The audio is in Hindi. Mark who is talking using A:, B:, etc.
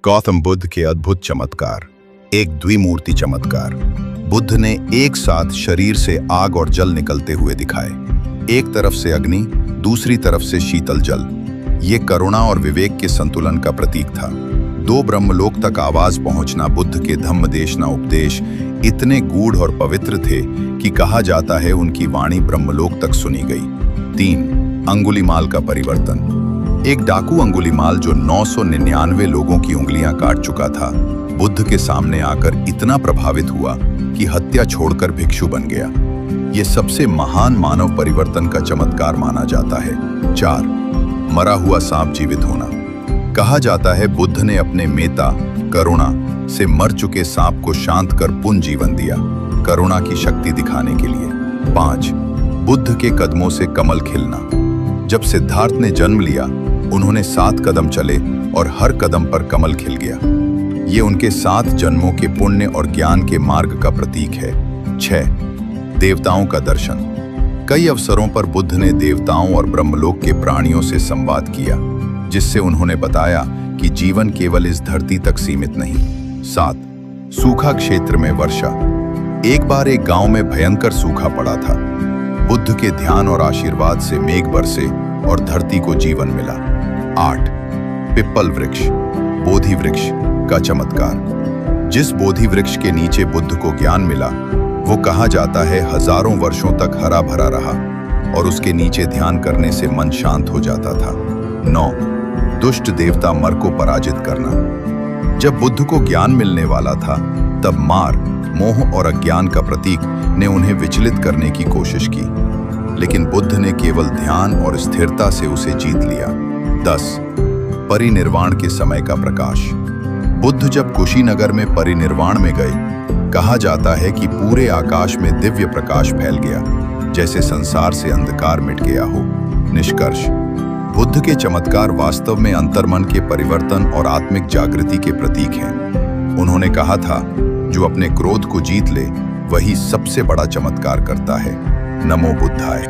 A: गौतम बुद्ध के अद्भुत चमत्कार। एक द्विमूर्ति चमत्कार। बुद्ध ने एक साथ शरीर से आग और जल निकलते हुए दिखाए। एक तरफ से अग्नि, दूसरी तरफ से शीतल जल। ये करुणा और विवेक के संतुलन का प्रतीक था। दो ब्रह्मलोक तक आवाज पहुंचना। बुद्ध के धम्मदेशना उपदेश इतने गूढ़ और पवित्र थे कि कहा जाता है उनकी वाणी ब्रह्मलोक तक सुनी गई। 3. अंगुलीमाल का परिवर्तन। एक डाकू अंगुलीमाल जो 999 लोगों की उंगलियां काट चुका था, बुद्ध के सामने आकर इतना प्रभावित हुआ कि हत्या छोड़कर भिक्षु बन गया। ये सबसे महान मानव परिवर्तन का चमत्कार माना जाता है। 4. मरा हुआ सांप जीवित होना। कहा जाता है बुद्ध ने अपने मेता करुणा से मर चुके सांप को शांत कर पुनः जीवन दिया, करुणा की शक्ति दिखाने के लिए। 5. बुद्ध के कदमों से कमल खिलना। जब सिद्धार्थ ने जन्म लिया, उन्होंने 7 कदम चले और हर कदम पर कमल खिल गया। ये उनके 7 जन्मों के पुण्य और ज्ञान के मार्ग का प्रतीक है। 6. देवताओं का दर्शन। कई अवसरों पर बुद्ध ने देवताओं और ब्रह्मलोक के प्राणियों से संवाद किया, जिससे उन्होंने बताया कि जीवन केवल इस धरती तक सीमित नहीं। 7. सूखा क्षेत्र में वर्षा। एक बार एक गांव में भयंकर सूखा पड़ा था। बुद्ध के ध्यान और आशीर्वाद से मेघ बरसे और धरती को जीवन मिला। 8. पिप्पल वृक्ष, बोधि वृक्ष का चमत्कार। जिस बोधि वृक्ष के नीचे बुद्ध को ज्ञान मिला, वो कहा जाता है हजारों वर्षों तक हरा भरा रहा और उसके नीचे ध्यान करने से मन शांत हो जाता था। 9. दुष्ट देवता मर को पराजित करना। जब बुद्ध को ज्ञान मिलने वाला था, तब मार, मोह और अज्ञान का प्रतीक ने उन्हें विचलित करने की कोशिश की, लेकिन बुद्ध ने केवल ध्यान और स्थिरता से उसे जीत लिया। 10. परिनिर्वाण के समय का प्रकाश। बुद्ध जब कुशीनगर में परिनिर्वाण में गए, कहा जाता है कि पूरे आकाश में दिव्य प्रकाश फैल गया, जैसे संसार से अंधकार मिट गया हो। निष्कर्ष, बुद्ध के चमत्कार वास्तव में अंतर्मन के परिवर्तन और आत्मिक जागृति के प्रतीक हैं। उन्होंने कहा था, जो अपने क्रोध को जीत ले, वही सबसे बड़ा चमत्कार करता है। नमो बुद्धाय।